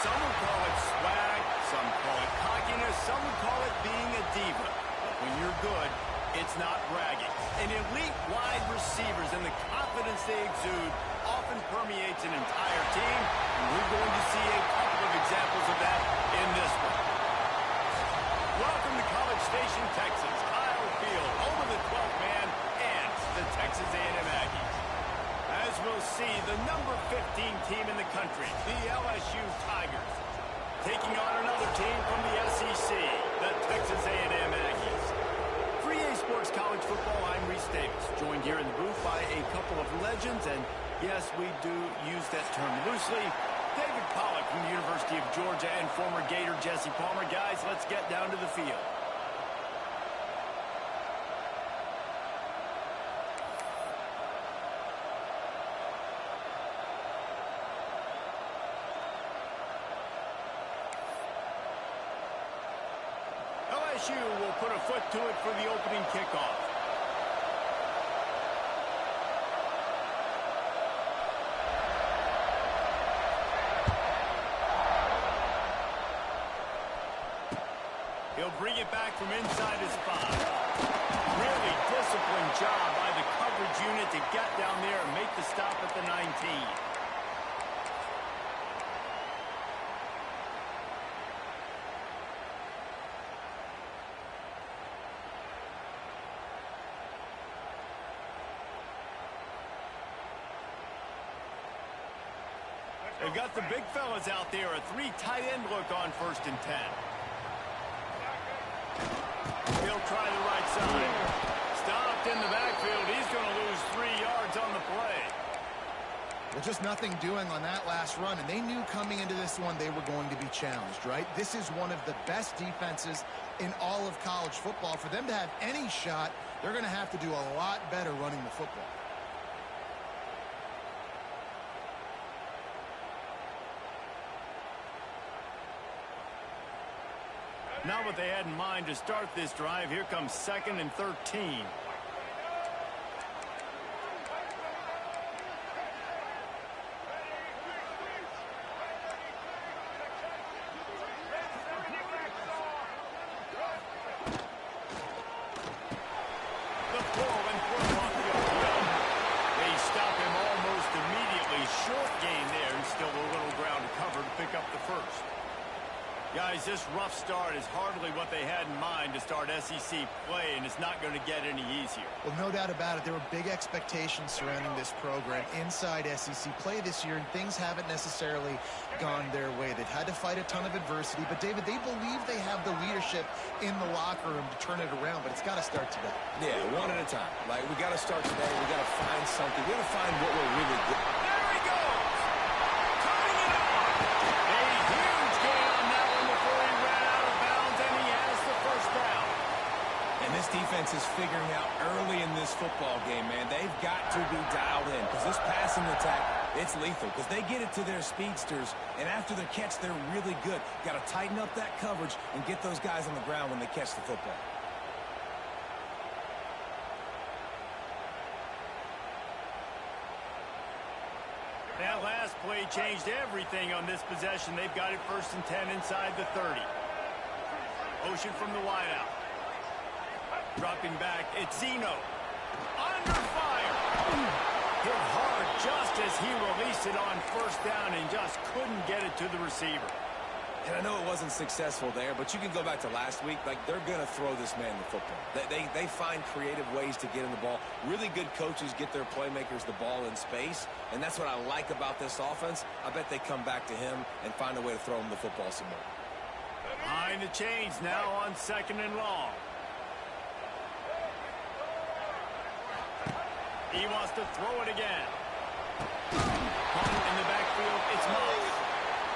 Some would call it swag, some call it cockiness, some would call it being a diva. But when you're good, it's not bragging. And elite wide receivers and the confidence they exude often permeates an entire team, and we're going to see a couple of examples of that in this one. Welcome to College Station, Texas. Kyle Field, home of the 12th man and the Texas A&M Aggies. As we'll see, the number 15 team in the country, the LSU Tigers, taking on another team from the SEC, the Texas A&M Aggies. For EA Sports College Football, I'm Reese Davis, joined here in the booth by a couple of legends, and yes, we do use that term loosely. David Pollack from the University of Georgia and former Gator Jesse Palmer. Guys, let's get down to the field. LSU will put a foot to it for the opening kickoff. He'll bring it back from inside his 5. Really disciplined job by the coverage unit to get down there and make the stop at the 19. They've got the big fellas out there, a 3 tight end look on 1st and 10. He'll try the right side. Stopped in the backfield. He's going to lose 3 yards on the play. Well, just nothing doing on that last run, and they knew coming into this one they were going to be challenged, right? This is one of the best defenses in all of college football. For them to have any shot, they're going to have to do a lot better running the football. Not what they had in mind to start this drive. Here comes 2nd and 13. The pull and throw off the RPO. They stop him almost immediately. Short gain there, and still a little ground to cover to pick up the 1st. Guys, this rough start is hardly what they had in mind to start SEC play, and it's not going to get any easier. Well, no doubt about it. There were big expectations surrounding this program inside SEC play this year, and things haven't necessarily gone their way. They've had to fight a ton of adversity, but, David, they believe they have the leadership in the locker room to turn it around, but it's got to start today. Yeah, one at a time. Like, we got to start today. We got to find something. We got to find what we're really good at. There he goes! Turning it on! A huge gain on that one before he ran out of bounds, and he has the 1st down. And this defense is figuring out early in this football game, man. They've got to be dialed in because this passing attack, it's lethal because they get it to their speedsters, and after the catch, they're really good. Got to tighten up that coverage and get those guys on the ground when they catch the football. That last play changed everything on this possession. They've got it 1st and 10 inside the 30. Motion from the wideout. Dropping back, it's Zeno. Under fire. Hit hard just as he released it on 1st down and just couldn't get it to the receiver. And I know it wasn't successful there, but you can go back to last week. Like, they're going to throw this man the football. They find creative ways to get him the ball. Really good coaches get their playmakers the ball in space, and that's what I like about this offense. I bet they come back to him and find a way to throw him the football some more. Behind the chains now on 2nd and long. He wants to throw it again. In the backfield, it's Moss.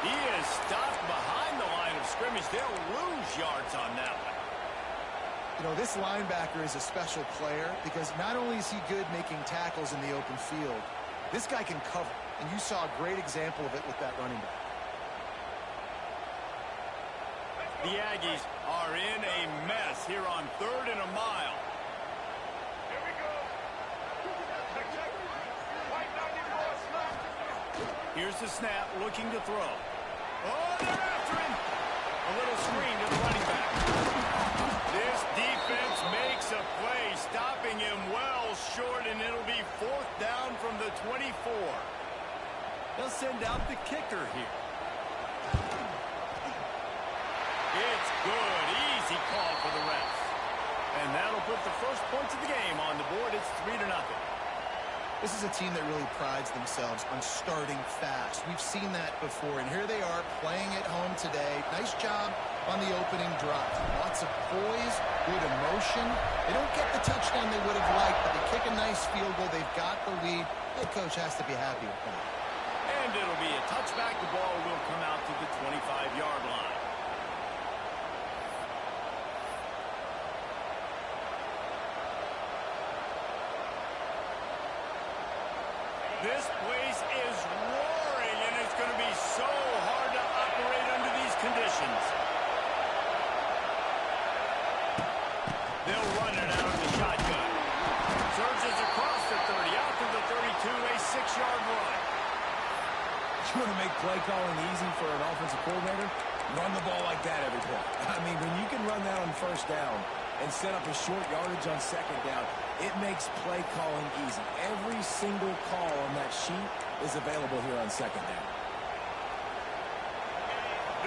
He is stopped behind the line of scrimmage. They'll lose yards on that one. You know, this linebacker is a special player because not only is he good making tackles in the open field, this guy can cover. And you saw a great example of it with that running back. The Aggies are in a mess here on 3rd and a mile. Here's the snap, looking to throw. Oh, they're after him. A little screen to the running back. This defense makes a play, stopping him well short, and it'll be 4th down from the 24. They'll send out the kicker here. It's good. Easy call for the refs. And that'll put the first points of the game on the board. It's 3-0. This is a team that really prides themselves on starting fast. We've seen that before, and here they are playing at home today. Nice job on the opening drive. Lots of poise, good emotion. They don't get the touchdown they would have liked, but they kick a nice field goal. They've got the lead. Head coach has to be happy with that. And it'll be a touchback. The ball will come out to the 25-yard line. This place is roaring, and it's going to be so hard to operate under these conditions. They'll run it out of the shotgun. Surges across the 30, out to the 32, a 6-yard run. You want to make play calling easy for an offensive coordinator? Run the ball like that every play. I mean, when you can run that on first down and set up a short yardage on second down, it makes play calling easy. Every single call on that sheet is available here on second down.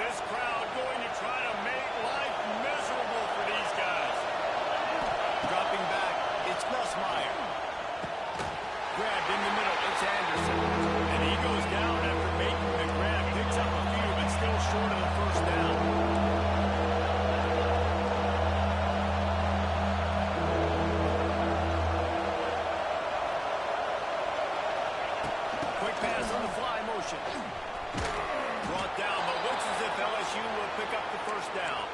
This crowd going to try to make life miserable for these guys. Dropping back, it's Nussmeier. Grabbed in the middle, it's Anderson. And he goes down after making the grab. Picks up a few, but still short of the first down. Quick pass on the fly motion. Brought down, but looks as if LSU will pick up the first down.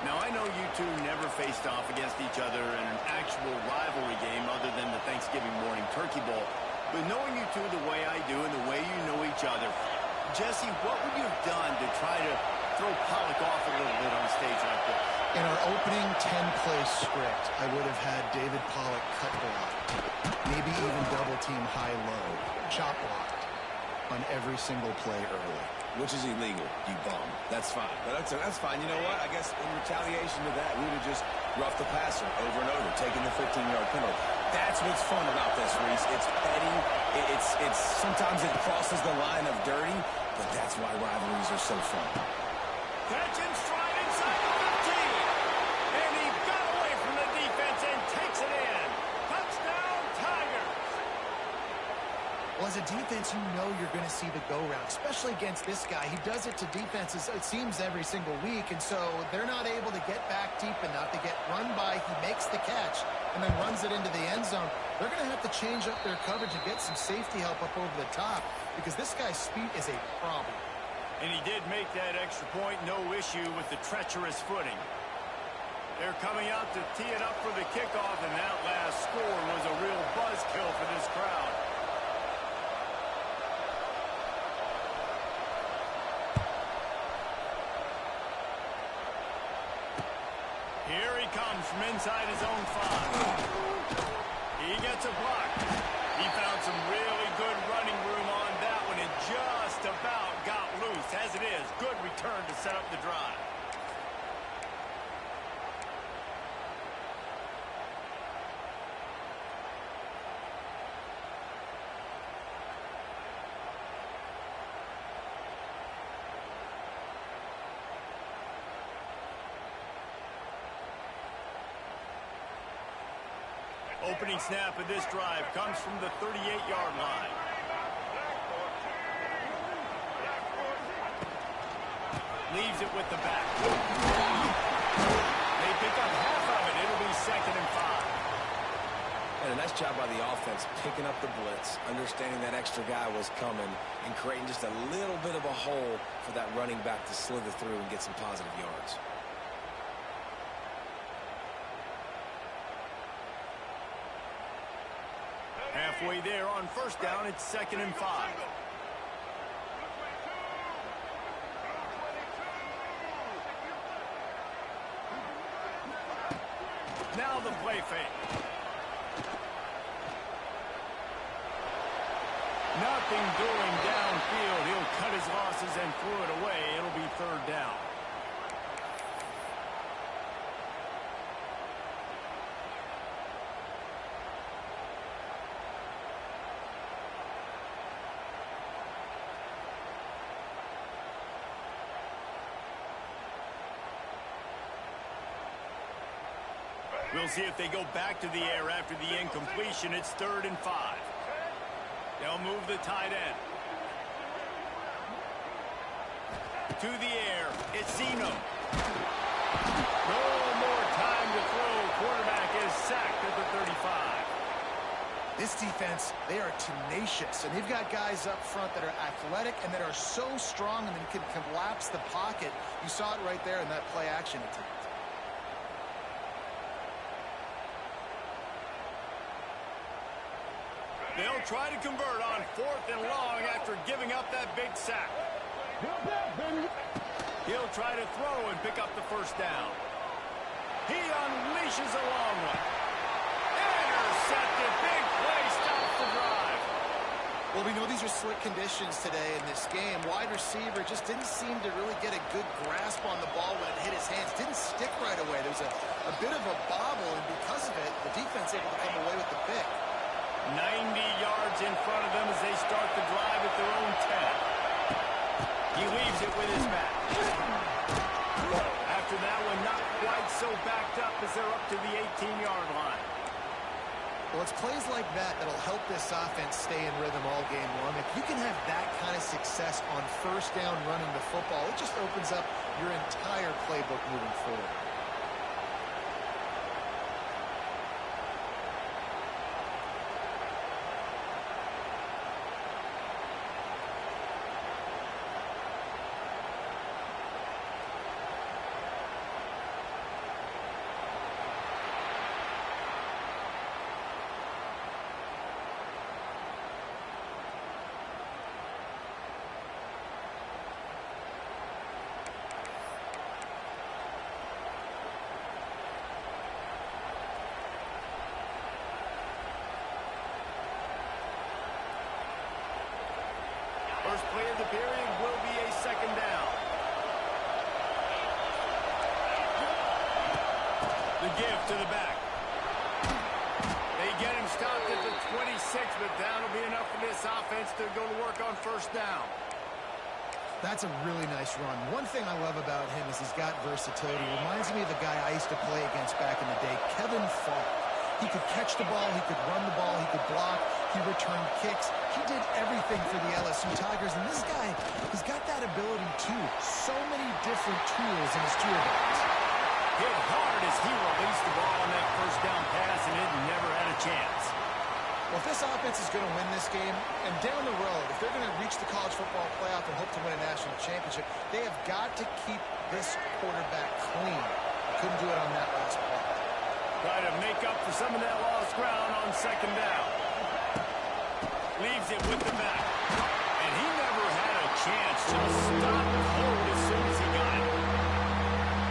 Now, I know you two never faced off against each other in an actual rivalry game other than the Thanksgiving morning Turkey Bowl. But knowing you two the way I do and the way you know each other, Jesse, what would you have done to try to throw Pollock off a little bit on a stage like this? In our opening 10-play script, I would have had David Pollock cut block, maybe even double-team high-low, chop blocked on every single play early. Which is illegal, you bum. That's fine. But that's fine. You know what? I guess in retaliation to that, we would have just roughed the passer over and over, taking the 15-yard penalty. That's what's fun about this, Reese. It's petty. It's sometimes it crosses the line of dirty, but that's why rivalries are so fun. Catch and stride inside the 15. And he got away from the defense and takes it in. Touchdown, Tigers. Well, as a defense, you know you're going to see the go-round, especially against this guy. He does it to defenses, it seems, every single week, and so they're not able to get back deep enough to get run by. He makes the catch and then runs it into the end zone. They're going to have to change up their coverage and get some safety help up over the top because this guy's speed is a problem. And he did make that extra point, no issue with the treacherous footing. They're coming out to tee it up for the kickoff, and that last score was a real buzzkill for this crowd. Here he comes from inside his own 5. He gets a block. He found some really good running room on that one and just about got loose. As it is, good return to set up the drive. Opening snap of this drive comes from the 38-yard line. Leaves it with the back. They pick up half of it. It'll be 2nd and 5. And a nice job by the offense picking up the blitz, understanding that extra guy was coming, and creating just a little bit of a hole for that running back to slither through and get some positive yards. Halfway there on first down, it's 2nd and 5. Now the play fake. Not something doing downfield. He'll cut his losses and throw it away. It'll be third down. We'll see if they go back to the air after the incompletion. It's 3rd and 5. They'll move the tight end. To the air. It's Zeno. No more time to throw. Quarterback is sacked at the 35. This defense, they are tenacious, and they've got guys up front that are athletic and that are so strong and can collapse the pocket. You saw it right there in that play action attempt. They'll try to convert on 4th and long after giving up that big sack. He'll try to throw and pick up the first down. He unleashes a long one. Intercepted. Big play. Stops the drive. Well, we know these are slick conditions today in this game. Wide receiver just didn't seem to really get a good grasp on the ball when it hit his hands. Didn't stick right away. There was a bit of a bobble, and because of it, the defense able to come away with the pick. 90 yards in front of them as they start the drive at their own 10. He leaves it with his back. After that one, not quite so backed up as they're up to the 18-yard line. Well, it's plays like that that'll help this offense stay in rhythm all game long. If you can have that kind of success on first down running the football, it just opens up your entire playbook moving forward. First play of the period will be a second down. The give to the back. They get him stopped at the 26, but that'll be enough for this offense to go to work on first down. That's a really nice run. One thing I love about him is he's got versatility. Reminds me of the guy I used to play against back in the day, Kevin Falk. He could catch the ball, he could run the ball, he could block, he returned kicks. He did everything for the LSU Tigers, and this guy, he's got that ability too. So many different tools in his toolbox. Hit hard as he released the ball on that first down pass, and it never had a chance. Well, if this offense is going to win this game, and down the road, if they're going to reach the college football playoff and hope to win a national championship, they have got to keep this quarterback clean. Couldn't do it on that last play. Try to make up for some of that lost ground on second down. Leaves it with the back. And he never had a chance. Just stopped cold as soon as he got it.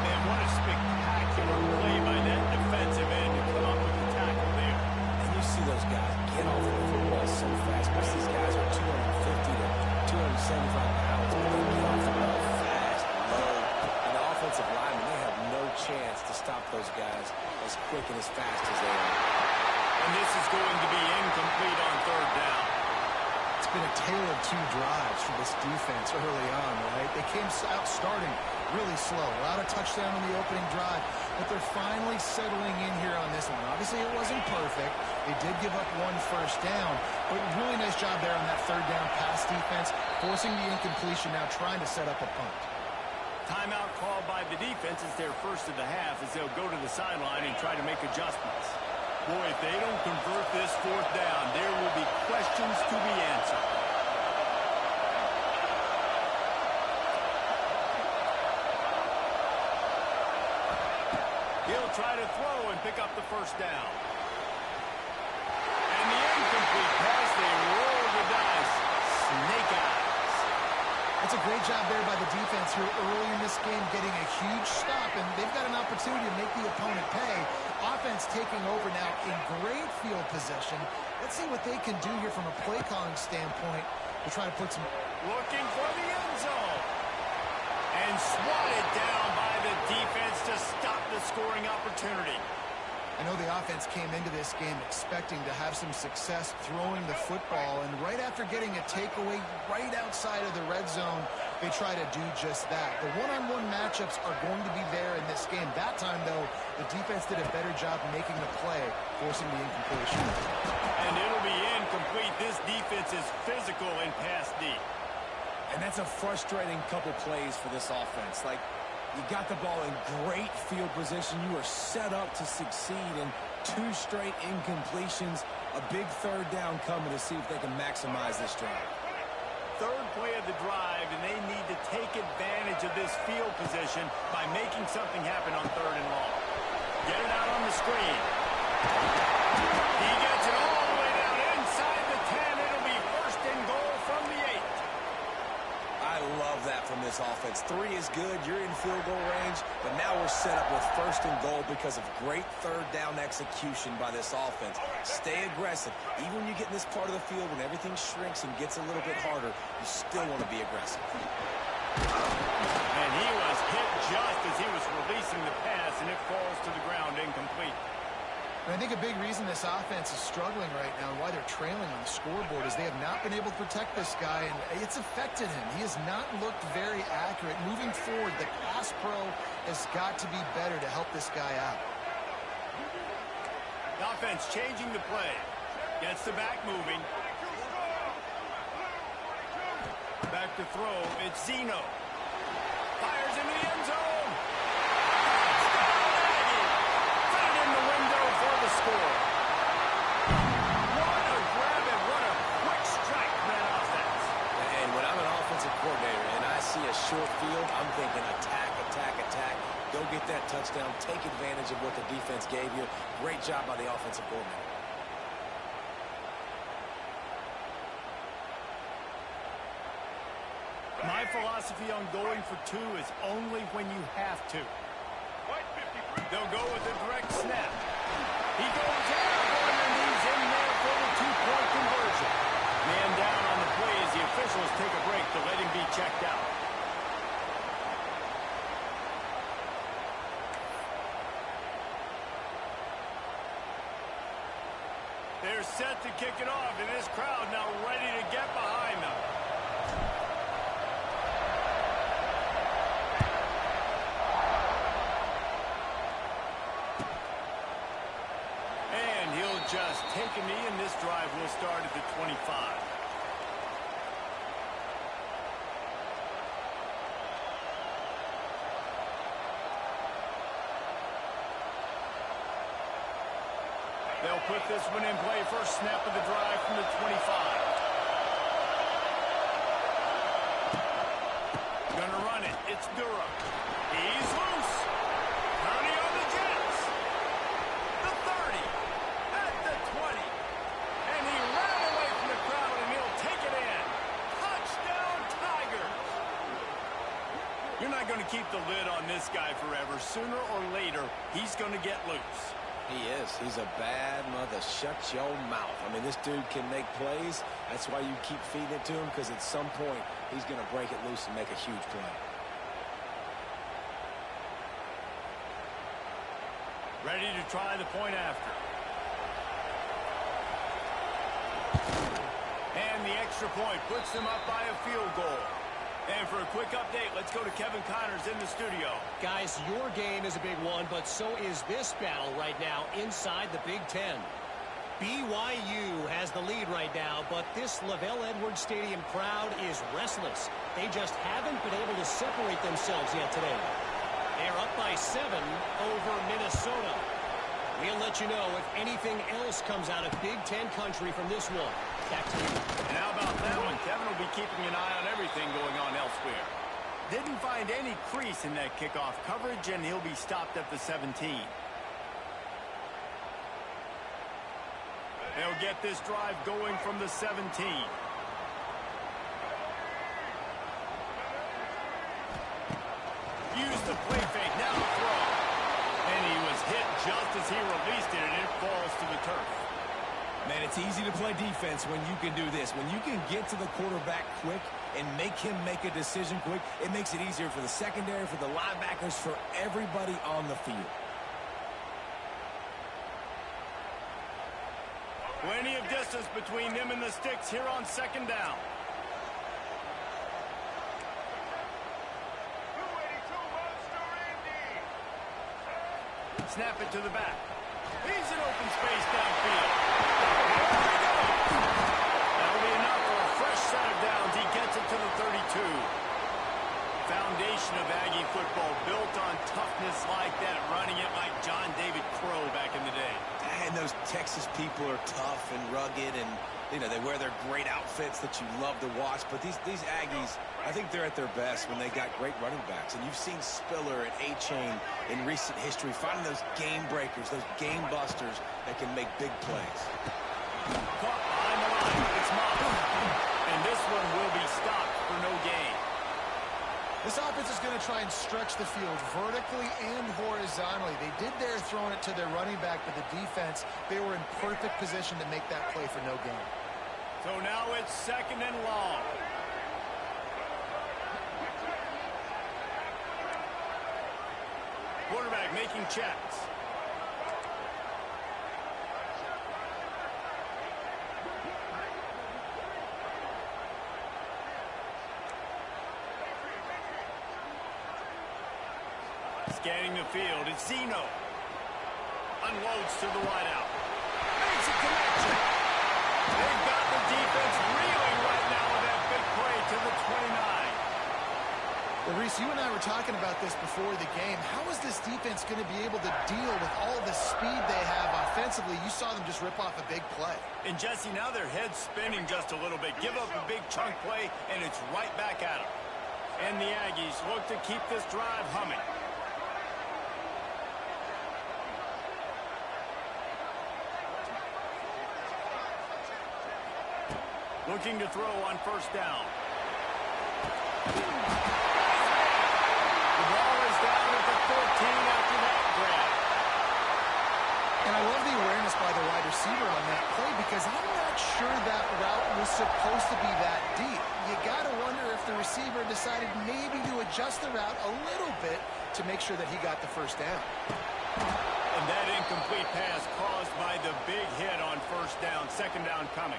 Man, what a spectacular play by that defensive end to come up with the tackle there. And you see those guys get off the football so fast. Most of these guys are 250 to 275 pounds, but they get off the ball fast, low. And the offensive linemen, they have no chance to stop those guys as quick and as fast as they are. And this is going to be incomplete on third down. It's been a tale of two drives for this defense early on, right? They came out starting really slow. A lot of touchdown on the opening drive, but they're finally settling in here on this one. Obviously, it wasn't perfect. They did give up one first down, but really nice job there on that third down pass defense, forcing the incompletion, now trying to set up a punt. Timeout called by the defense is their first of the half as they'll go to the sideline and try to make adjustments. Boy, if they don't convert this fourth down, there will be questions to be answered. He'll try to throw and pick up the first down. And the incomplete pass, they roll the dice. Snake eyes. That's a great job there by the defense here early in this game, getting a huge stop, and they've got an opportunity to make the opponent pay. Offense taking over now in great field position. Let's see what they can do here from a play calling standpoint They're trying to put some... Looking for the end zone. And swatted down by the defense to stop the scoring opportunity. I know the offense came into this game expecting to have some success throwing the football, and right after getting a takeaway right outside of the red zone, they try to do just that. The one-on-one matchups are going to be there in this game. That time, though, the defense did a better job making the play, forcing the incompletion. And it'll be incomplete. This defense is physical and pass deep. And that's a frustrating couple plays for this offense. Like, you got the ball in great field position. You are set up to succeed, and 2 straight incompletions. A big third down coming to see if they can maximize this drive. Third play of the drive, and they need to take advantage of this field position by making something happen on 3rd and long. Get it out on the screen. He gets it all the way down inside the 10. It'll be 1st and goal from the 8. I love that from this offense. 3 is good. You're in field goal range, but now we're set up with 1st and goal because of great third down execution by this offense. Stay aggressive. Even when you get in this part of the field when everything shrinks and gets a little bit harder, you still want to be aggressive. And he was hit just as he was releasing the pass, and it falls to the ground incomplete. And I think a big reason this offense is struggling right now and why they're trailing on the scoreboard is they have not been able to protect this guy, and it's affected him. He has not looked very accurate. Moving forward, the pass pro has got to be better to help this guy out. The offense changing the play. Gets the back moving. Back to throw. It's Zeno. Fires into the end zone. Right in the window for the score. What a grab and what a quick strike for that offense. And when I'm an offensive coordinator and I see a short field, I'm thinking attack, attack, attack. Go get that touchdown. Take advantage of what the defense gave you. Great job by the offensive coordinator. My philosophy on going for 2 is only when you have to. They'll go with a direct snap. He goes airborne, and he's in there for the 2-point conversion. Man down on the play as the officials take a break to let him be checked out. They're set to kick it off, and this crowd now ready to get behind them. And he'll just take a knee, and this drive will start at the 25. They'll put this one in play. First snap of the drive from the 25. Gonna run it. It's Durham. He's loose. Purdy on the Jets. The 30. At the 20. And he ran away from the crowd, and he'll take it in. Touchdown, Tigers. You're not going to keep the lid on this guy forever. Sooner or later, he's going to get loose. He is. He's a bad mother. Shut your mouth. I mean, this dude can make plays. That's why you keep feeding it to him, because at some point, he's going to break it loose and make a huge play. Ready to try the point after. And the extra point puts them up by a field goal. And for a quick update, let's go to Kevin Connors in the studio. Guys, your game is a big one, but so is this battle right now inside the Big Ten. BYU has the lead right now, but this LaVell Edwards Stadium crowd is restless. They just haven't been able to separate themselves yet today. They're up by 7 over Minnesota. We'll let you know if anything else comes out of Big Ten country from this one. Back to you. And how about that one? Kevin will be keeping an eye on everything going on elsewhere. Didn't find any crease in that kickoff coverage, and he'll be stopped at the 17. They'll get this drive going from the 17. Use the play fake. Now the throw. And he was hit just as he released it, and it falls to the turf. Man, it's easy to play defense when you can do this. When you can get to the quarterback quick and make him make a decision quick, it makes it easier for the secondary, for the linebackers, for everybody on the field. Plenty of distance between them and the sticks here on second down. Snap it to the back. He's in open space downfield. There he goes. That'll be enough for a fresh set of downs. He gets it to the 32. Foundation of Aggie football built on toughness like that, running it like John David Crow back in the day. And those Texas people are tough and rugged, and you know they wear their great outfits that you love to watch. But these Aggies, I think they're at their best when they got great running backs. And you've seen Spiller and A-Chain in recent history finding those game breakers, those game busters that can make big plays. Caught behind the line. It's Moss. And this one will be stopped for no gain. This offense is going to try and stretch the field vertically and horizontally. They did their throwing it to their running back, but the defense, they were in perfect position to make that play for no gain. So now it's second and long. Quarterback making checks. Scanning the field, it's Zeno. Unloads to the wideout. Makes a connection. They've got the defense reeling right now with that big play to the 29. Well, Reese, you and I were talking about this before the game. How is this defense going to be able to deal with all the speed they have offensively? You saw them just rip off a big play. And Jesse, now their head's spinning just a little bit. Give up a big chunk play, and it's right back at them. And the Aggies look to keep this drive humming. Looking to throw on first down. The ball is down at the 14 after that grab. And I love the awareness by the wide receiver on that play because I'm not sure that route was supposed to be that deep. You got to wonder if the receiver decided maybe to adjust the route a little bit to make sure that he got the first down. And that incomplete pass caused by the big hit on first down. Second down coming.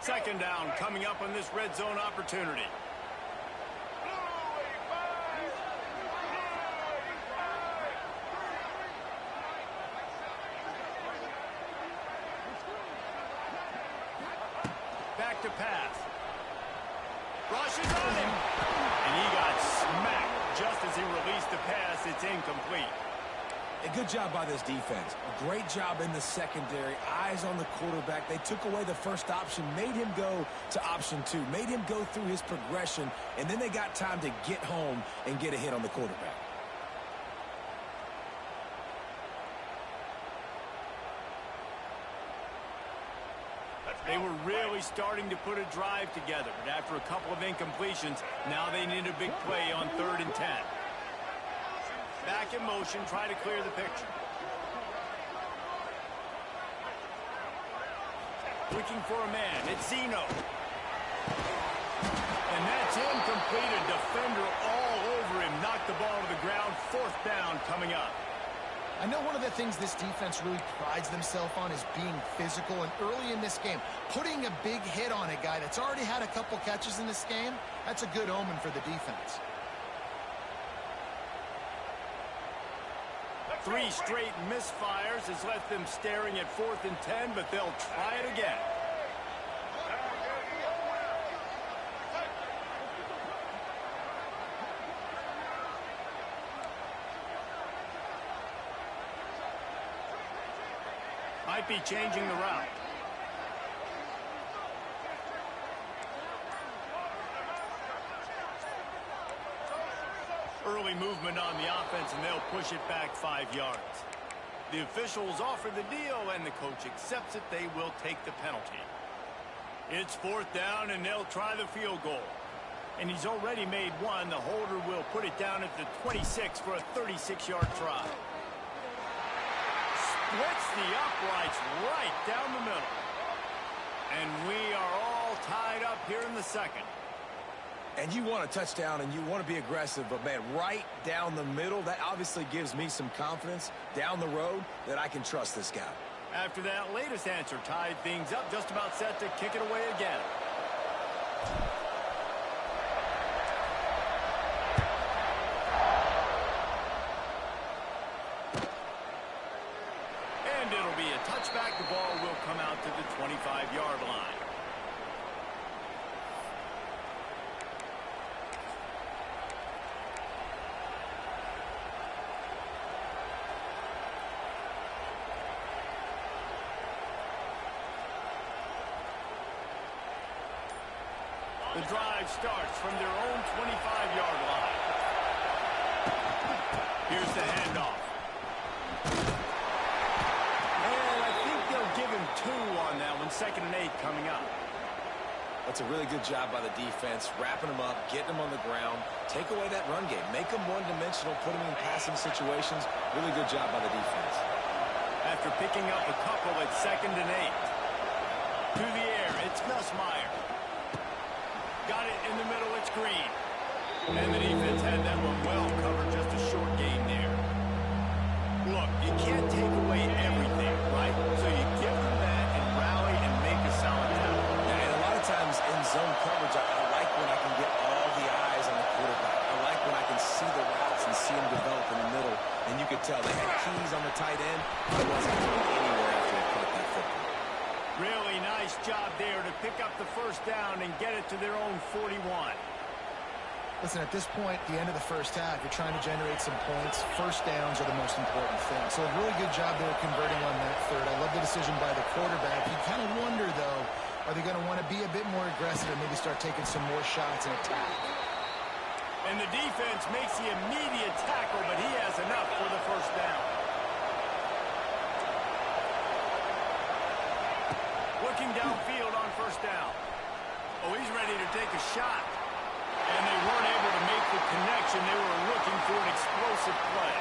Second down coming up on this red zone opportunity. Back to pass. Rushes on him. And he got smacked just as he released the pass. It's incomplete. A good job by this defense. A great job in the secondary. Eyes on the quarterback. They took away the first option, made him go to option 2, made him go through his progression, and then they got time to get home and get a hit on the quarterback. They were really starting to put a drive together, but after a couple of incompletions, now they need a big play on 3rd and 10. Back in motion, try to clear the picture. Looking for a man, it's Zeno. And that's incomplete, a defender all over him. Knocked the ball to the ground, 4th down coming up. I know one of the things this defense really prides themselves on is being physical, and early in this game, putting a big hit on a guy that's already had a couple catches in this game, that's a good omen for the defense. 3 straight misfires has left them staring at 4th and 10, but they'll try it again. Might be changing the route. Early movement on the offense, and they'll push it back 5 yards. The officials offer the deal, and the coach accepts it. They will take the penalty. It's 4th down, and they'll try the field goal. And he's already made one. The holder will put it down at the 26 for a 36-yard try. Splits the uprights right down the middle. And we are all tied up here in the second. And you want a touchdown and you want to be aggressive, but, man, right down the middle, that obviously gives me some confidence down the road that I can trust this guy. After that latest answer tied things up, just about set to kick it away again. And it'll be a touchback. The ball will come out to the 25-yard line. The drive starts from their own 25-yard line. Here's the handoff. And I think they'll give him 2 on that one. 2nd and 8 coming up. That's a really good job by the defense, wrapping them up, getting them on the ground, take away that run game, make them one-dimensional, put them in passing situations. Really good job by the defense. After picking up a couple at 2nd and 8. To the air, it's Nussmeier. Got it in the middle, it's Green. And the defense had that one well covered, just a short gain there. Look, you can't take away everything, right? So you give them that and rally and make a solid tackle. And a lot of times in zone coverage, I like when I can get all the eyes on the quarterback. I like when I can see the routes and see them develop in the middle. And you could tell they had keys on the tight end. I wasn't going anywhere after they caught that football. Really nice job there to pick up the 1st down and get it to their own 41. Listen, at this point, the end of the first half, you're trying to generate some points. 1st downs are the most important thing. So a really good job there converting on that 3rd. I love the decision by the quarterback. You kind of wonder, though, are they going to want to be a bit more aggressive and maybe start taking some more shots and attack? And the defense makes the immediate tackle, but he has enough for the 1st down. Looking downfield on 1st down. Oh, he's ready to take a shot. And they weren't able to make the connection. They were looking for an explosive play.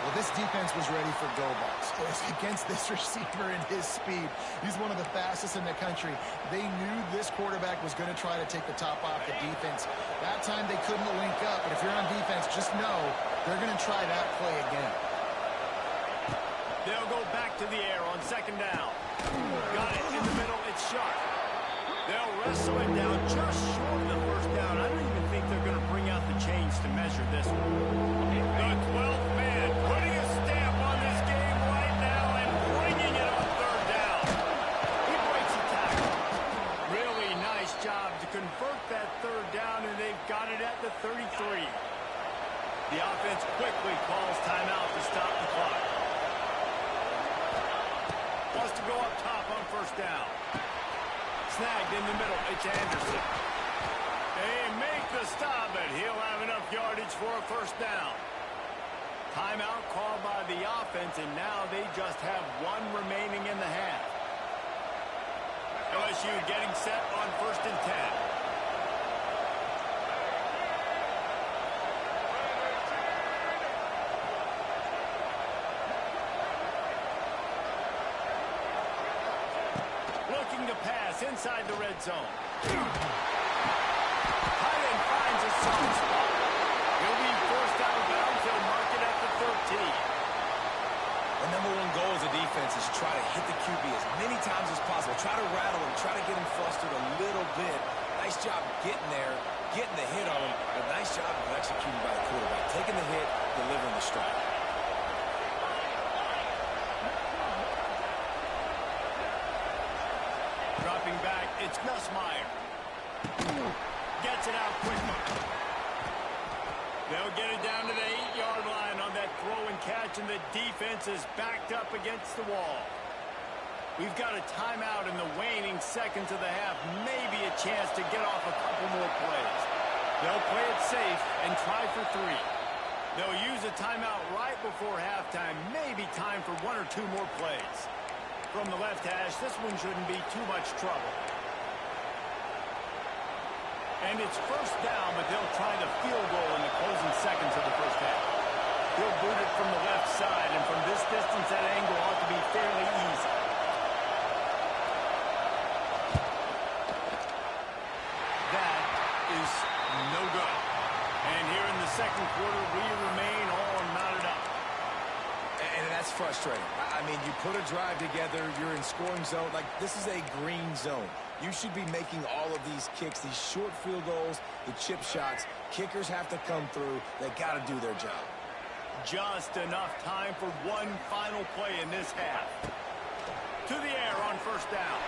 Well, this defense was ready for go balls. Against this receiver and his speed, he's one of the fastest in the country. They knew this quarterback was going to try to take the top off the defense. That time they couldn't link up, but if you're on defense, just know they're going to try that play again. They'll go back to the air on 2nd down. Got it in the middle. It's Sharp. They'll wrestle it down just short of the 1st down. I don't even think they're going to bring out the chains to measure this one. The 12th man putting a stamp on this game right now and bringing it on 3rd down. He breaks the tackle. Really nice job to convert that 3rd down, and they've got it at the 33. The offense quickly calls timeout to stop the clock. Wants to go up top on 1st down. Snagged in the middle. It's Anderson. They make the stop, but he'll have enough yardage for a 1st down. Timeout called by the offense, and now they just have 1 remaining in the half. LSU getting set on 1st and 10. Looking to pass inside the red zone. Tight end finds a soft spot. He'll be forced out of bounds. They'll mark it at the 13. The #1 goal as a defense is try to hit the QB as many times as possible. Try to rattle him. Try to get him flustered a little bit. Nice job getting there, getting the hit on him. But nice job of executing by the quarterback. Taking the hit, delivering the strike. Dropping back, it's Nussmeier. Gets it out quickly. They'll get it down to the 8-yard line on that throw and catch, and the defense is backed up against the wall. We've got a timeout in the waning seconds of the half. Maybe a chance to get off a couple more plays. They'll play it safe and try for 3. They'll use a timeout right before halftime. Maybe time for 1 or 2 more plays. From the left hash, this one shouldn't be too much trouble. And it's first down, but they'll try the field goal in the closing seconds of the first half. He'll boot it from the left side, and from this distance, that angle ought to be fairly easy. That is no good. And here in the second quarter, we remain all knotted up. And that's frustrating. I mean, you put a drive together, you're in scoring zone. Like, this is a green zone. You should be making all of these kicks, these short field goals, the chip shots. Kickers have to come through. They got to do their job. Just enough time for one final play in this half. To the air on first down.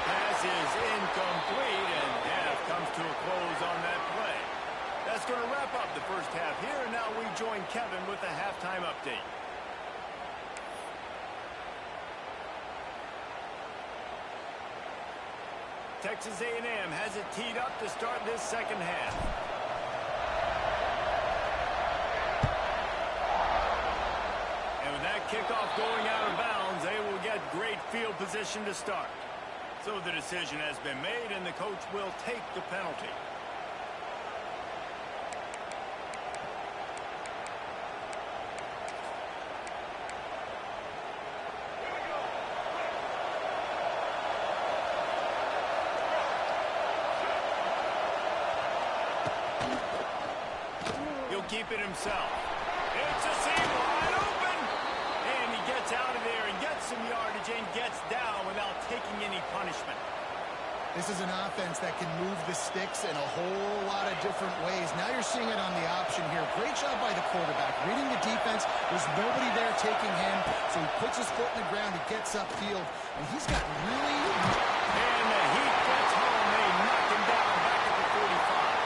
Pass is incomplete, and half comes to a close on that play. That's going to wrap up the first half here, and now we join Kevin with a halftime update. Texas A&M has it teed up to start this second half. And with that kickoff going out of bounds, they will get great field position to start. So the decision has been made, and the coach will take the penalty. Keep it himself. It's a seam wide open. And he gets out of there and gets some yardage and gets down without taking any punishment. This is an offense that can move the sticks in a whole lot of different ways. Now you're seeing it on the option here. Great job by the quarterback. Reading the defense. There's nobody there taking him. So he puts his foot in the ground. He gets upfield. And he's got really... And the heat gets home. They knock him down back at the 45.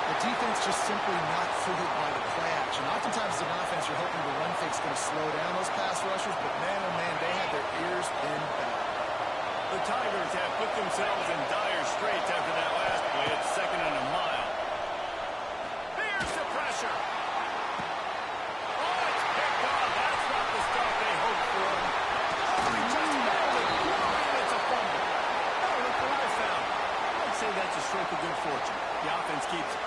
The defense just simply not fooled by the play action. Oftentimes as an offense, you're hoping the run fake's going to slow down those pass rushers, but man, oh man, they had their ears pinned back. The Tigers have put themselves in dire straits after that last play. It's 2nd and a mile. Here's the pressure. Oh, it's picked off. That's not the start they hoped for. Oh, he just nailed it. And it's a fumble. Oh, look what I found. I'd say that's a stroke of good fortune. The offense keeps it.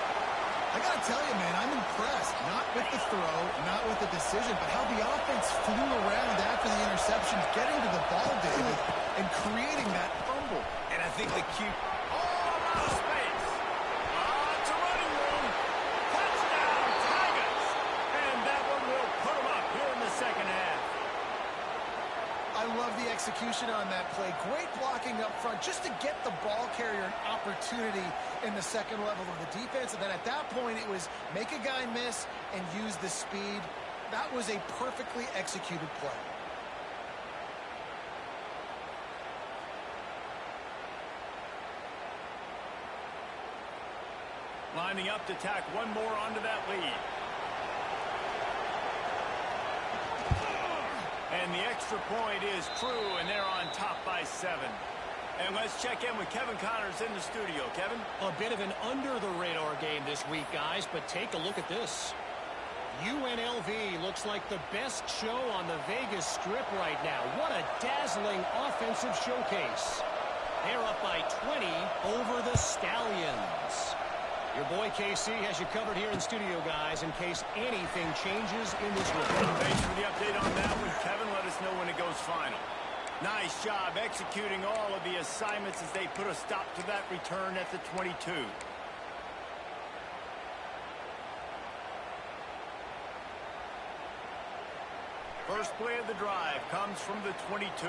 I got to tell you, man, I'm impressed. Not with the throw, not with the decision, but how the offense flew around after the interception, getting to the ball, David, and creating that fumble. And I think the key... Oh, out of space. It's a running room. Touchdown, Tigers. And that one will put them up here in the second half. I love the execution on that play. Great blocking up front just to get the ball carrier an opportunity in the second level of the defense. And then at that point, it was make a guy miss and use the speed. That was a perfectly executed play. Lining up to tack one more onto that lead. And the extra point is true, and they're on top by 7. And let's check in with Kevin Connors in the studio. Kevin? A bit of an under-the-radar game this week, guys, but take a look at this. UNLV looks like the best show on the Vegas Strip right now. What a dazzling offensive showcase. They're up by 20 over the Stallions. Your boy KC has you covered here in studio, guys, in case anything changes in this one. Thanks for the update on that one, Kevin. Let us know when it goes final. Nice job executing all of the assignments as they put a stop to that return at the 22. First play of the drive comes from the 22.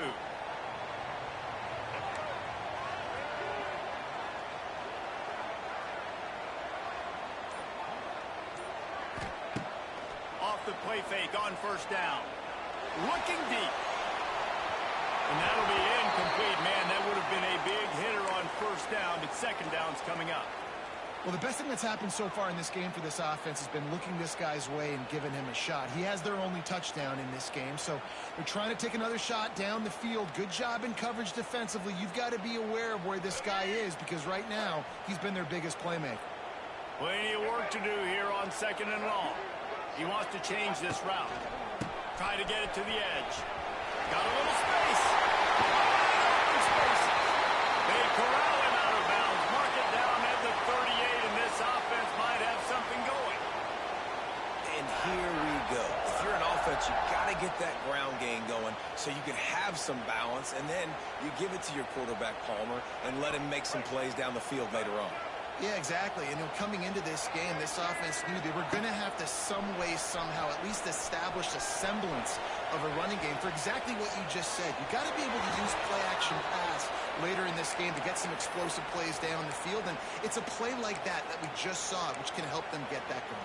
Off the play fake on first down. Looking deep. And that'll be incomplete. Man, that would have been a big hitter on first down, but second down's coming up. Well, the best thing that's happened so far in this game for this offense has been looking this guy's way and giving him a shot. He has their only touchdown in this game, so they're trying to take another shot down the field. Good job in coverage defensively. You've got to be aware of where this guy is because right now he's been their biggest playmaker. Plenty of work to do here on 2nd and long. He wants to change this route. Try to get it to the edge. Got a little space. Open space. They corral him out of bounds. Mark it down at the 38, and this offense might have something going. And here we go. If you're an offense, you got to get that ground game going so you can have some balance, and then you give it to your quarterback, Palmer, and let him make some plays down the field later on. Yeah, exactly. And coming into this game, this offense knew they were going to have to some way, somehow, at least establish a semblance of a running game for exactly what you just said. You got to be able to use play-action pass later in this game to get some explosive plays down the field. And it's a play like that we just saw, which can help them get that going.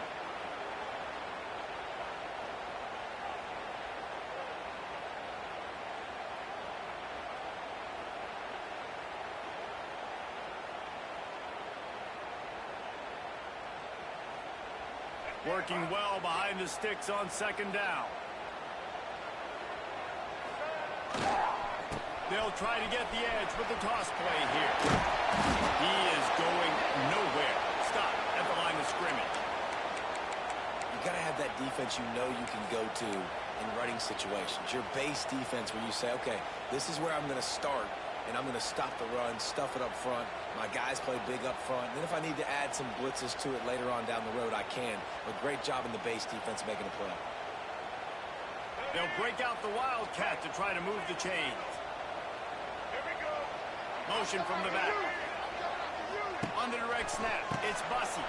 Working well behind the sticks on 2nd down. They'll try to get the edge with the toss play here. He is going nowhere. Stop at the line of scrimmage. You got to have that defense you know you can go to in running situations. Your base defense where you say, okay, this is where I'm going to start, and I'm going to stop the run, stuff it up front. My guys play big up front. And then if I need to add some blitzes to it later on down the road, I can. But great job in the base defense making a play. They'll break out the Wildcat to try to move the chains. Motion from the back. On the direct snap, it's Bussey.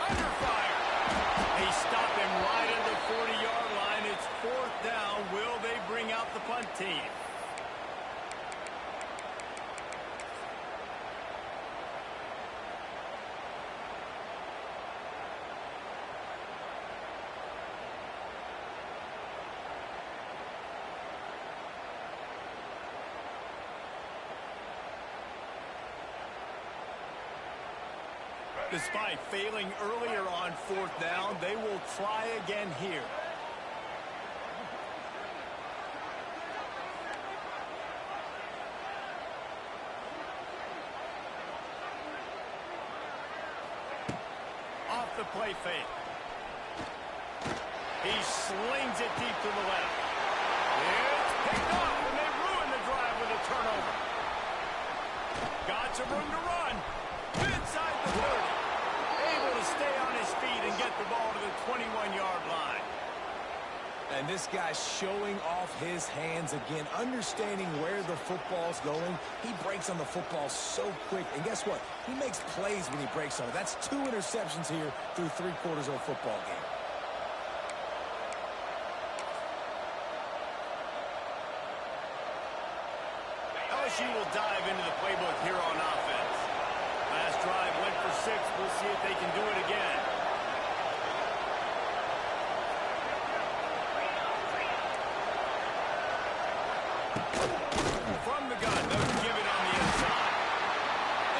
Under fire. They stop him right at the 40-yard line. It's 4th down. Will they bring out the punt team? Despite failing earlier on 4th down, they will try again here. Off the play fake. He slings it deep to the left. It's picked off, and they ruin the drive with a turnover. Got some room to run. Inside the 30. Able to stay on his feet and get the ball to the 21-yard line. And this guy's showing off his hands again, understanding where the football's going. He breaks on the football so quick. And guess what? He makes plays when he breaks on it. That's 2 interceptions here through 3 quarters of a football game. LSU will dive into the playbook here on offense. Last drive went for 6. We'll see if they can do it again. From the gun, they'll give it on the inside.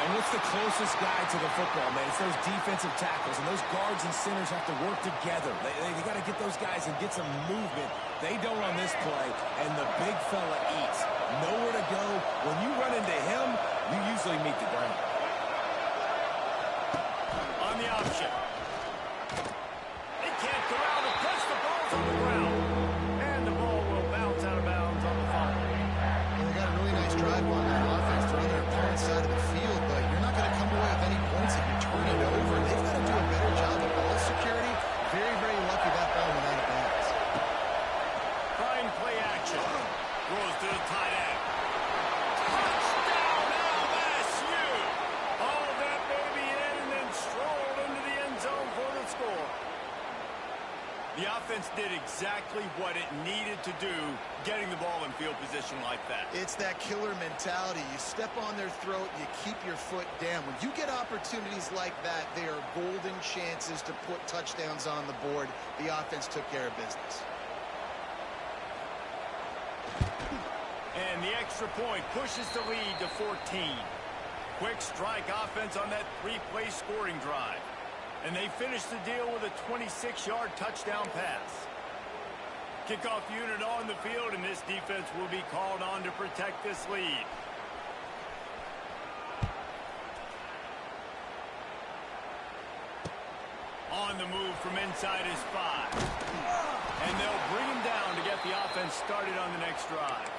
And what's the closest guy to the football, man? It's those defensive tackles, and those guards and centers have to work together. They got to get those guys and get some movement. They don't on this play, and the big fella eats. Nowhere to go. When you run into him, you usually meet the ground. On the option. They can't corral the push. The ball's on the ground. And the ball will bounce out of bounds on the fumble. Well, they got a really nice drive on that offense. They're on their opponent's side of the field, but you're not going to come away with any points if you turn it over. They've got to do a better job of ball security. Very, very lucky that ball went out of bounds. Trying play action. Throws to the tight end. Touchdown, LSU! Hauled that baby in and then strolled into the end zone for the score. The offense did exactly what it needed to do, getting the ball in field position like that. It's that killer mentality. You step on their throat, you keep your foot down. When you get opportunities like that, they are golden chances to put touchdowns on the board. The offense took care of business. And the extra point pushes the lead to 14. Quick strike offense on that three-play scoring drive. And they finish the deal with a 26-yard touchdown pass. Kickoff unit on the field, and this defense will be called on to protect this lead. On the move from inside his 5. And they'll bring him down to get the offense started on the next drive.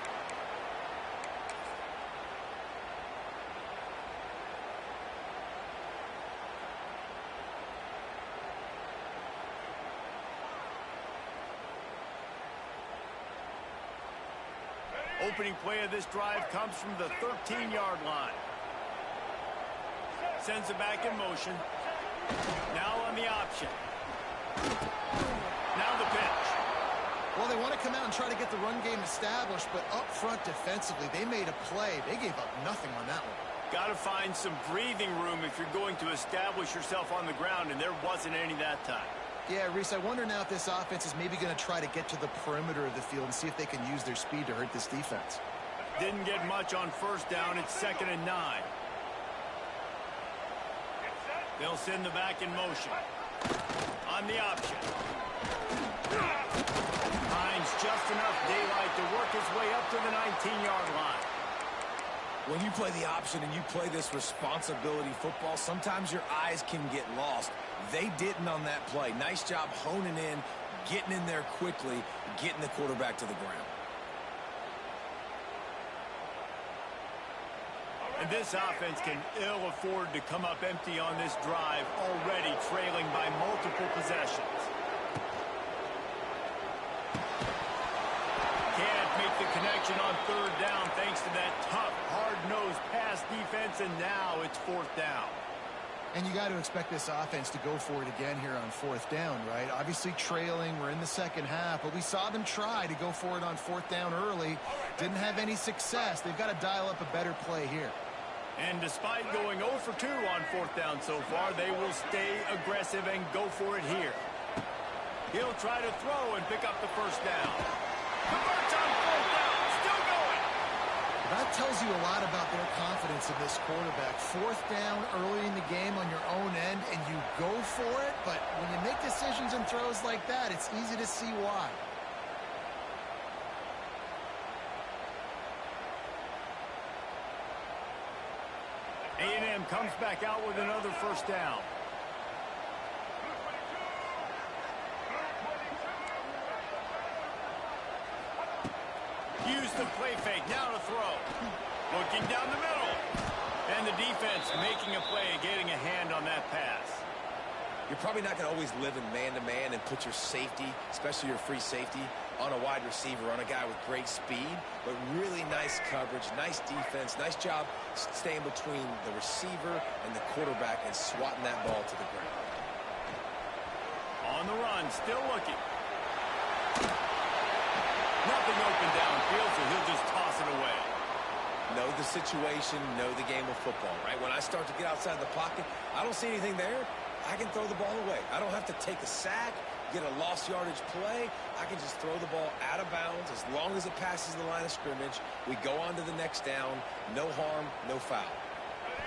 Opening play of this drive comes from the 13-yard line. Sends it back in motion. Now on the option. Now the pitch. Well, they want to come out and try to get the run game established, but up front defensively, they made a play. They gave up nothing on that one. Got to find some breathing room if you're going to establish yourself on the ground, and there wasn't any that time. Yeah, Reese, I wonder now if this offense is maybe going to try to get to the perimeter of the field and see if they can use their speed to hurt this defense. Didn't get much on first down. It's 2nd and 9. They'll send the back in motion. On the option. Finds just enough daylight to work his way up to the 19-yard line. When you play the option and you play this responsibility football, sometimes your eyes can get lost. They didn't on that play. Nice job honing in, getting in there quickly, getting the quarterback to the ground. And this offense can ill afford to come up empty on this drive, already trailing by multiple possessions. Can't make the connection on 3rd down thanks to that tough, hard-nosed pass defense, and now it's 4th down. And you got to expect this offense to go for it again here on 4th down, right? Obviously trailing, we're in the second half, but we saw them try to go for it on 4th down early. Didn't have any success. They've got to dial up a better play here. And despite going 0 for 2 on 4th down so far, they will stay aggressive and go for it here. He'll try to throw and pick up the 1st down. Converts on 4th down, still going. That tells you a lot about their confidence in this quarterback. 4th down early in the game on your own end, and you go for it, but when you make decisions and throws like that, it's easy to see why. A&M comes back out with another 1st down. Use the play fake, now to throw. Looking down the middle. And the defense making a play, getting a hand on that pass. You're probably not going to always live in man-to-man and put your safety, especially your free safety, on a wide receiver, on a guy with great speed, but really nice coverage, nice defense, nice job staying between the receiver and the quarterback and swatting that ball to the ground. On the run, still looking. Nothing open downfield, so he'll just toss it away. Know the situation, know the game of football, right? When I start to get outside the pocket, I don't see anything there. I can throw the ball away. I don't have to take a sack, get a lost yardage play. I can just throw the ball out of bounds as long as it passes the line of scrimmage. We go on to the next down. No harm, no foul.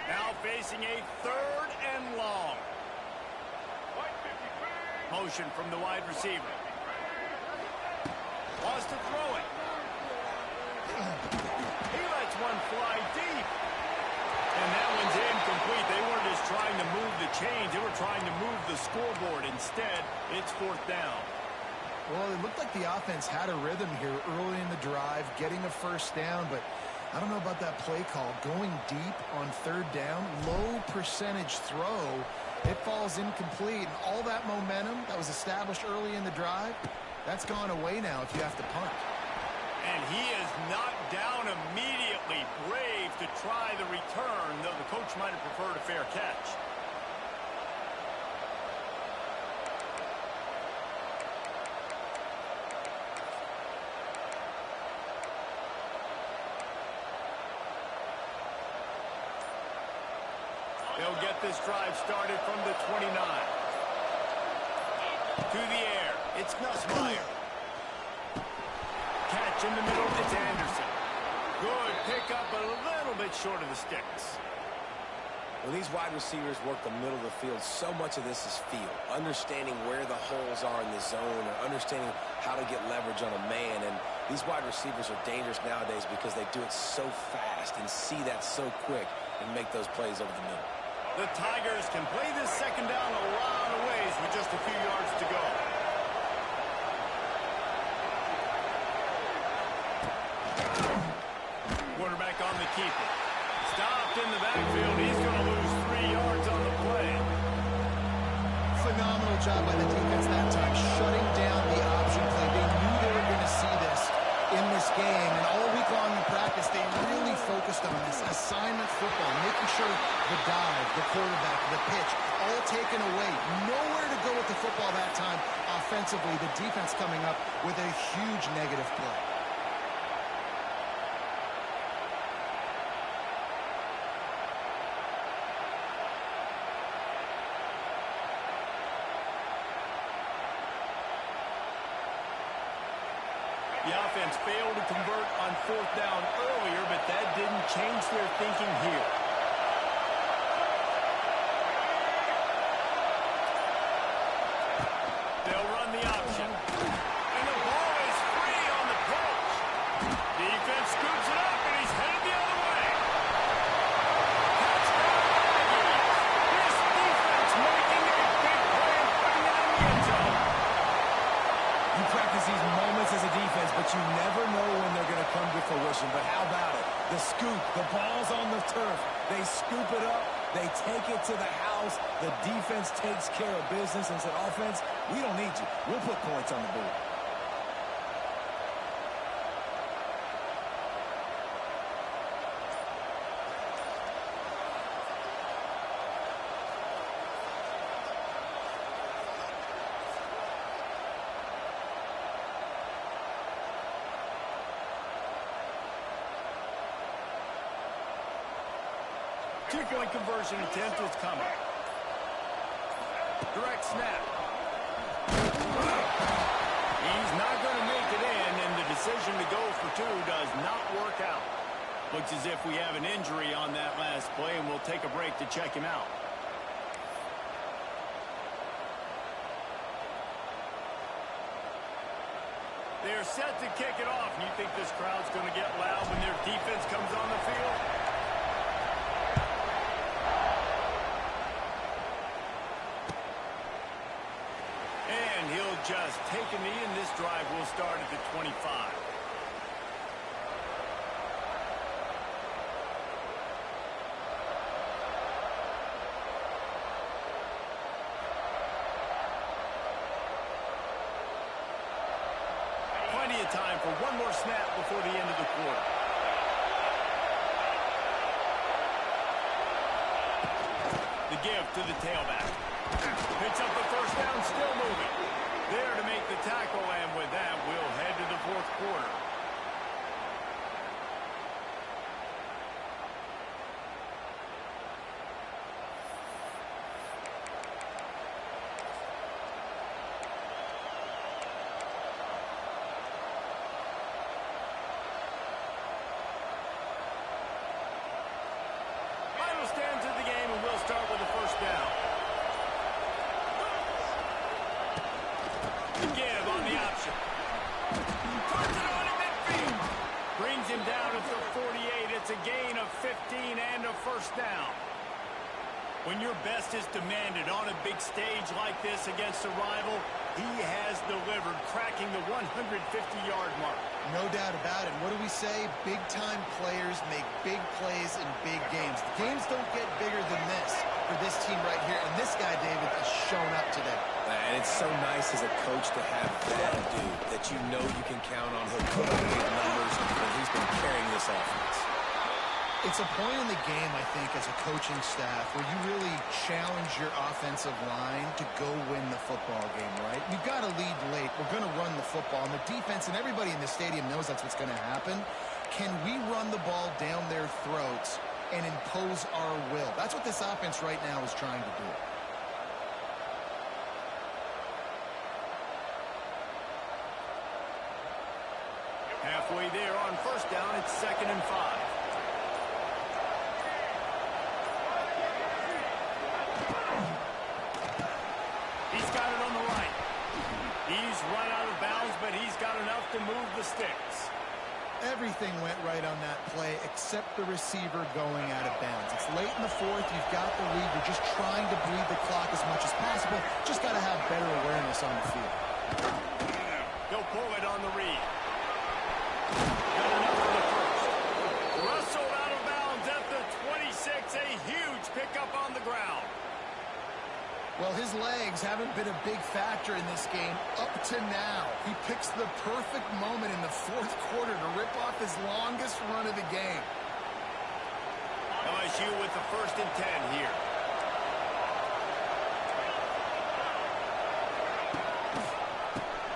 Now facing a 3rd and long. Motion from the wide receiver. Wants to throw it. He lets one fly deep. And that one's incomplete. They weren't just trying to move the chains. They were trying to move the scoreboard. Instead, it's 4th down. Well, it looked like the offense had a rhythm here early in the drive, getting a 1st down, but I don't know about that play call. Going deep on 3rd down, low percentage throw, it falls incomplete. And all that momentum that was established early in the drive, that's gone away now if you have to punt. And he is knocked down immediately. Brave to try the return, though the coach might have preferred a fair catch. They'll get this drive started from the 29. To the air, it's Nussmeier. Catch in the middle, it's Anderson. Good pickup, a little bit short of the sticks. When these wide receivers work the middle of the field, so much of this is feel. Understanding where the holes are in the zone or understanding how to get leverage on a man. And these wide receivers are dangerous nowadays because they do it so fast and see that so quick and make those plays over the middle. The Tigers can play this second down a lot of ways with just a few yards to go. Quarterback on the keeper. Stopped in the backfield. He's going to lose 3 yards on the play. Phenomenal job by the defense that time, shutting down the option play. They knew they were going to see this in this game, and all week long in practice, they really focused on this assignment football, making sure the dive, the quarterback, the pitch, all taken away. Nowhere to go with the football that time offensively. The defense coming up with a huge negative play. The offense failed to convert on 4th down earlier, but that didn't change their thinking here. They'll run the option. And the ball is free on the pitch. Defense scoops it up, and he's headed the other way. Touchdown, Aggies. This defense making a big play and putting it in the end zone. You practice these moments as a defense, but you never know when they're going to come to fruition. But how about it? The scoop, the ball's on the turf. They scoop it up. They take it to the house. The defense takes care of business and said, offense, we don't need you. We'll put points on the board. Two-point conversion attempt is coming. Direct snap. He's not going to make it in, and the decision to go for 2 does not work out. Looks as if we have an injury on that last play, and we'll take a break to check him out. They're set to kick it off, and you think this crowd's going to get loud when their defense comes on the field? And he'll just take a knee, and this drive will start at the 25. Plenty of time for one more snap before the end of the quarter. The give to the tailback. Picks up the first down, still moving. There to make the tackle, and with that, we'll head to the 4th quarter. Final stands of the game, and we'll start with the first down. The give on the option. Puts it on in midfield. Brings him down at the 48. It's a gain of 15 and a first down. When your best is demanded on a big stage like this against a rival, he has delivered, cracking the 150-yard mark. No doubt about it. What do we say? Big-time players make big plays in big games. The games don't get bigger than this for this team right here. And this guy, David, has shown up today. And it's so nice as a coach to have that dude that you know you can count on. He'll put up big numbers, and he's been carrying this offense. It's a point in the game, I think, as a coaching staff where you really challenge your offensive line to go win the football game, right? We've got to lead late. We're going to run the football. And the defense and everybody in the stadium knows that's what's going to happen. Can we run the ball down their throats and impose our will? That's what this offense right now is trying to do. Halfway there on first down, it's 2nd and 5. to move the sticks. Everything went right on that play except the receiver going out of bounds. It's late in the fourth. You've got the lead. You're just trying to bleed the clock as much as possible. Just got to have better awareness on the field. They'll pull it on the read. Got enough for the first. Wrestled out of bounds at the 26. A huge pickup on the ground. Well, his legs haven't been a big factor in this game up to now. He picks the perfect moment in the fourth quarter to rip off his longest run of the game. LSU with the 1st and 10 here.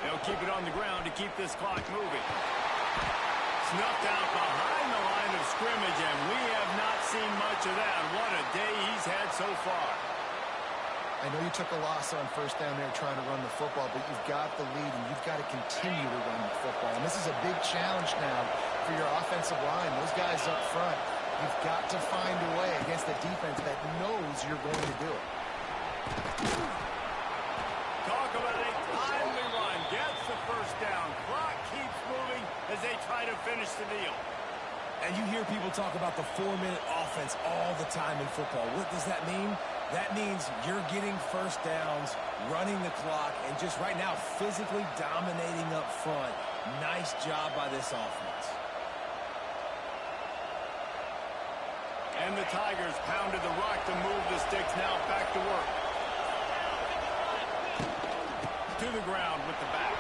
They'll keep it on the ground to keep this clock moving. Snuffed out behind the line of scrimmage, and we have not seen much of that. What a day he's had so far. I know you took a loss on first down there trying to run the football, but you've got the lead, and you've got to continue to run the football. And this is a big challenge now for your offensive line. Those guys up front, you've got to find a way against a defense that knows you're going to do it. Talk about a timely run. Gets the first down. Clock keeps moving as they try to finish the deal. And you hear people talk about the 4-minute offense all the time in football. What does that mean? That means you're getting first downs, running the clock, and just right now physically dominating up front. Nice job by this offense. And the Tigers pounded the rock to move the sticks. Now back to work. To the ground with the back.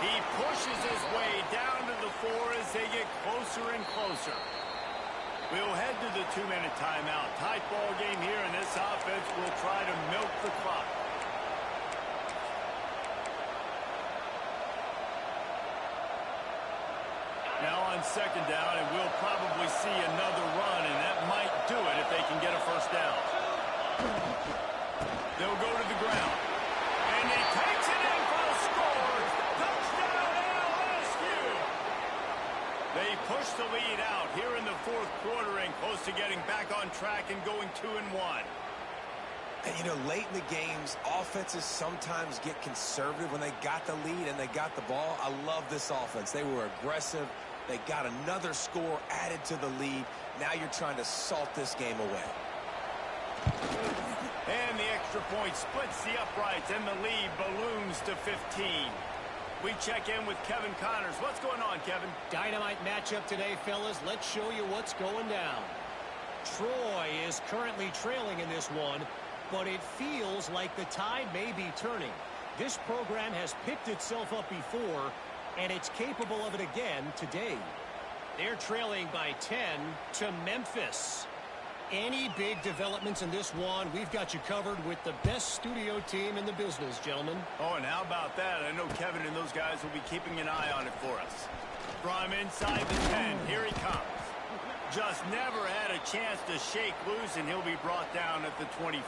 He pushes his way down to the 4 as they get closer and closer. We'll head to the 2-minute timeout. Tight ball game here, and this offense will try to milk the clock. Now on 2nd down, and we'll probably see another run, and that might do it if they can get a first down. They'll go to the ground. And he takes it in for a score. Touchdown, LSU! They push the lead out here in the 4th quarter and close to getting back on track and going 2-1. And, you know, late in the games, offenses sometimes get conservative when they got the lead and they got the ball. I love this offense. They were aggressive. They got another score added to the lead. Now you're trying to salt this game away. And the extra point splits the uprights, and the lead balloons to 15. We check in with Kevin Connors. What's going on, Kevin? Dynamite matchup today, fellas. Let's show you what's going down. Troy is currently trailing in this one, but it feels like the tide may be turning. This program has picked itself up before, and it's capable of it again today. They're trailing by 10 to Memphis. Any big developments in this one, we've got you covered with the best studio team in the business, gentlemen. Oh, and how about that? I know Kevin and those guys will be keeping an eye on it for us. From inside the 10, here he comes. Just never had a chance to shake loose, and he'll be brought down at the 24.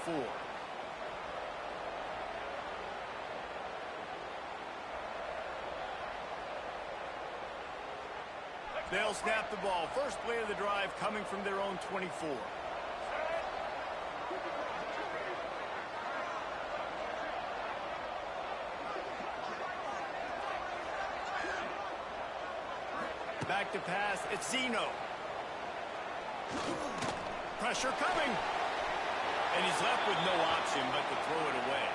They'll snap the ball. First play of the drive coming from their own 24. Back to pass. It's Zeno. Pressure coming. And he's left with no option but to throw it away.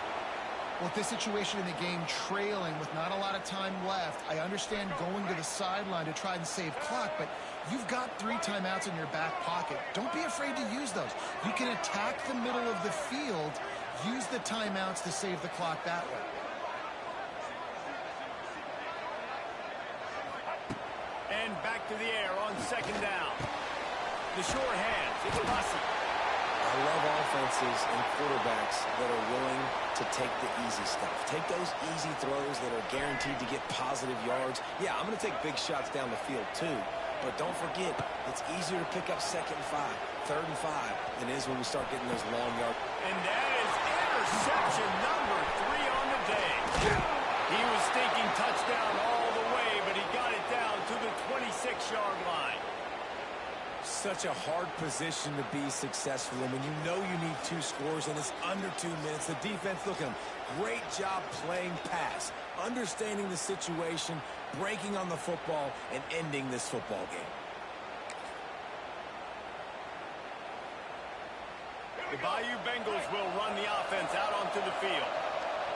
Well, this situation in the game, trailing with not a lot of time left, I understand going to the sideline to try and save clock, but you've got 3 timeouts in your back pocket. Don't be afraid to use those. You can attack the middle of the field, use the timeouts to save the clock that way. And back to the air on 2nd down. The short hands. It's Bussey. I love offenses and quarterbacks that are willing to take the easy stuff. Take those easy throws that are guaranteed to get positive yards. Yeah, I'm going to take big shots down the field too. But don't forget, it's easier to pick up 2nd and 5, 3rd and 5 than it is when we start getting those long yards. And that is interception number 3 on the day. He was thinking touchdown all the way, but he got it down to the 26-yard line. such a hard position to be successful in when you know you need 2 scores and it's under 2 minutes. The defense, look at them. Great job playing pass, understanding the situation, breaking on the football, and ending this football game. The Bayou Bengals will run the offense out onto the field.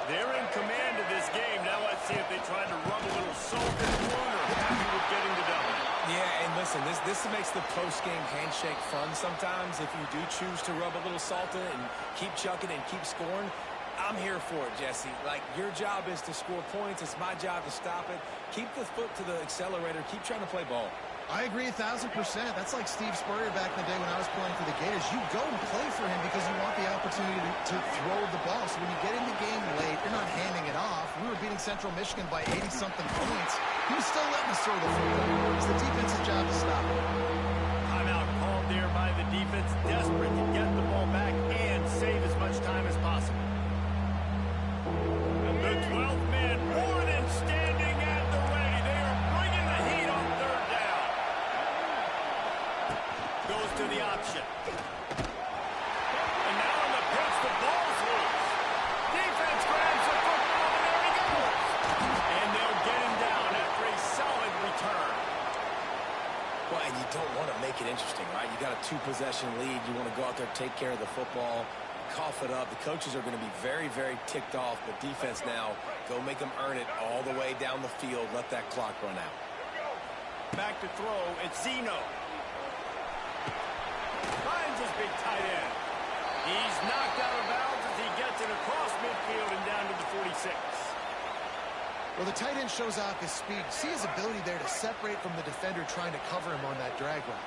They're in command of this game. Now let's see if they try to rub a little salt in the wound or happy with getting the W. Yeah, and listen, this makes the post-game handshake fun sometimes if you do choose to rub a little salt in it and keep chucking and keep scoring. I'm here for it, Jesse. Like, your job is to score points. It's my job to stop it. Keep the foot to the accelerator. Keep trying to play ball. I agree 1,000%. That's like Steve Spurrier back in the day when I was playing for the Gators. You go and play for him because you want the opportunity to throw the ball. So when you get in the game late, you're not handing it off. We were beating Central Michigan by 80-something points. He was still letting us throw the football. It's the defense's job to stop it. Timeout called there by the defense, desperate to get the ball back and save as much time as possible. The 12th man more than standing at the ready. They are bringing the heat on third down. Goes to the option. And now in the pitch, the ball's loose. Defense grabs the football, and there he goes. And they'll get him down after a solid return. Well, and you don't want to make it interesting, right? You got a 2-possession lead. You want to go out there, take care of the football, cough it up. The coaches are going to be very, very ticked off. But defense now, go make them earn it all the way down the field. Let that clock run out. Back to throw. It's Zeno. Finds his big tight end. He's knocked out of bounds as he gets it across midfield and down to the 46. Well, the tight end shows off his speed. See his ability there to separate from the defender trying to cover him on that drag route.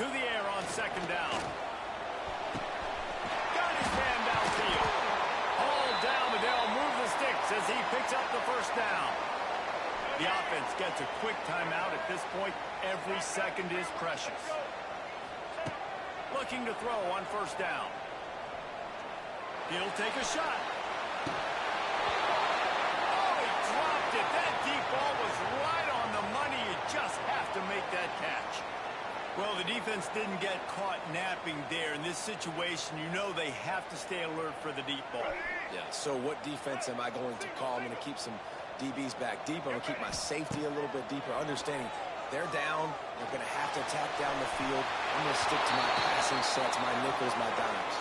To the air on second down. Got his man downfield. Hauled down, but they'll move the sticks as he picks up the first down. The offense gets a quick timeout. At this point, every second is precious. Looking to throw on first down. He'll take a shot. Oh, he dropped it. That deep ball was right on the money. You just have to make that catch. Well, the defense didn't get caught napping there. In this situation, you know they have to stay alert for the deep ball. Yeah, so what defense am I going to call? I'm going to keep some DBs back deep. I'm going to keep my safety a little bit deeper, understanding they're down. They're going to have to attack down the field. I'm going to stick to my passing sets, my nickels, my dimes.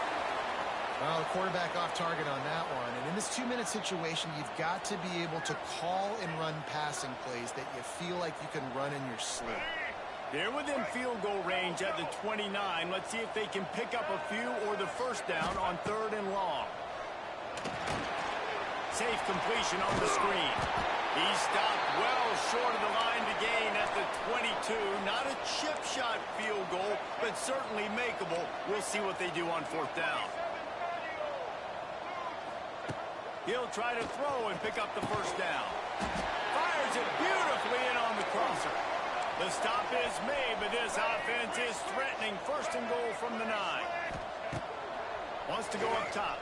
Well, the quarterback off target on that one. And in this 2-minute situation, you've got to be able to call and run passing plays that you feel like you can run in your sleep. They're within field goal range at the 29. Let's see if they can pick up a few or the first down on third and long. Safe completion on the screen. He stopped well short of the line to gain at the 22. Not a chip shot field goal, but certainly makeable. We'll see what they do on fourth down. He'll try to throw and pick up the first down. Fires it beautifully in on the crosser. The stop is made, but this offense is threatening first and goal from the 9. Wants to go up top.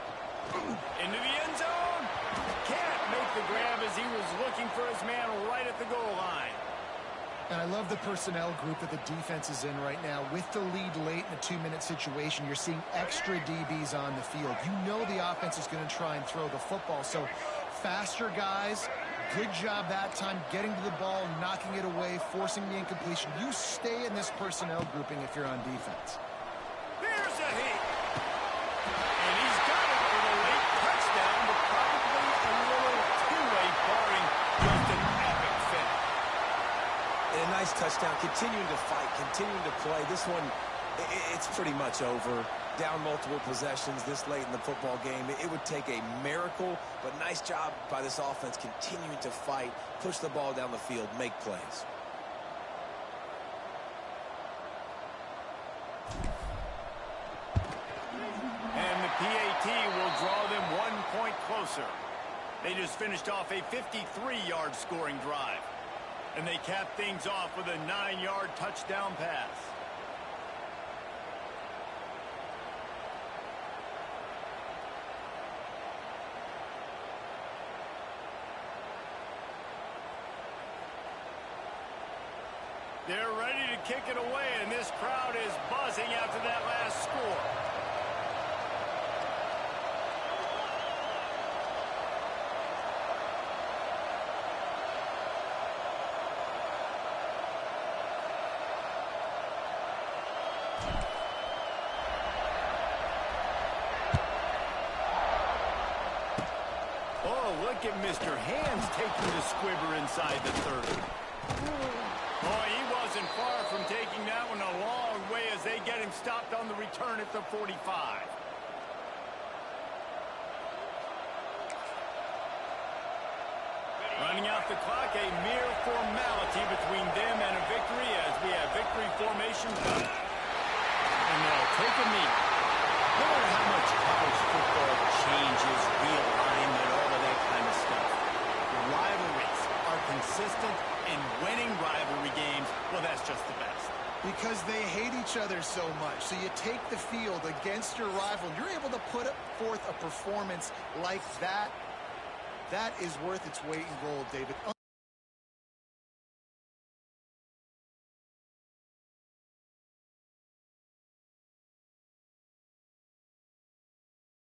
Into the end zone. Can't make the grab as he was looking for his man right at the goal line. And I love the personnel group that the defense is in right now. With the lead late in a 2-minute situation, you're seeing extra DBs on the field. You know the offense is going to try and throw the football. So faster guys, good job that time getting to the ball, knocking it away, forcing the incompletion. You stay in this personnel grouping if you're on defense. There's a hit. And he's got it for the late touchdown, but probably a little too late, barring just an epic finish. And a nice touchdown, continuing to fight, continuing to play. This one, it's pretty much over. Down multiple possessions this late in the football game. It would take a miracle, but nice job by this offense continuing to fight, push the ball down the field, make plays. And the PAT will draw them 1 point closer. They just finished off a 53-yard scoring drive. And they cap things off with a 9-yard touchdown pass. They're ready to kick it away, and this crowd is buzzing after that last score. Oh, look at Mr. Hands taking the squibber inside the 30. Oh, he wasn't far from taking that one a long way as they get him stopped on the return at the 45. Running out the clock, a mere formality between them and a victory as we have victory formation coming. And they'll take a knee. No matter how much college football changes, realignment, all of that kind of stuff, rivalries are consistent, and winning rivalry games, well, that's just the best. Because they hate each other so much. So you take the field against your rival. You're able to put forth a performance like that. That is worth its weight in gold, David.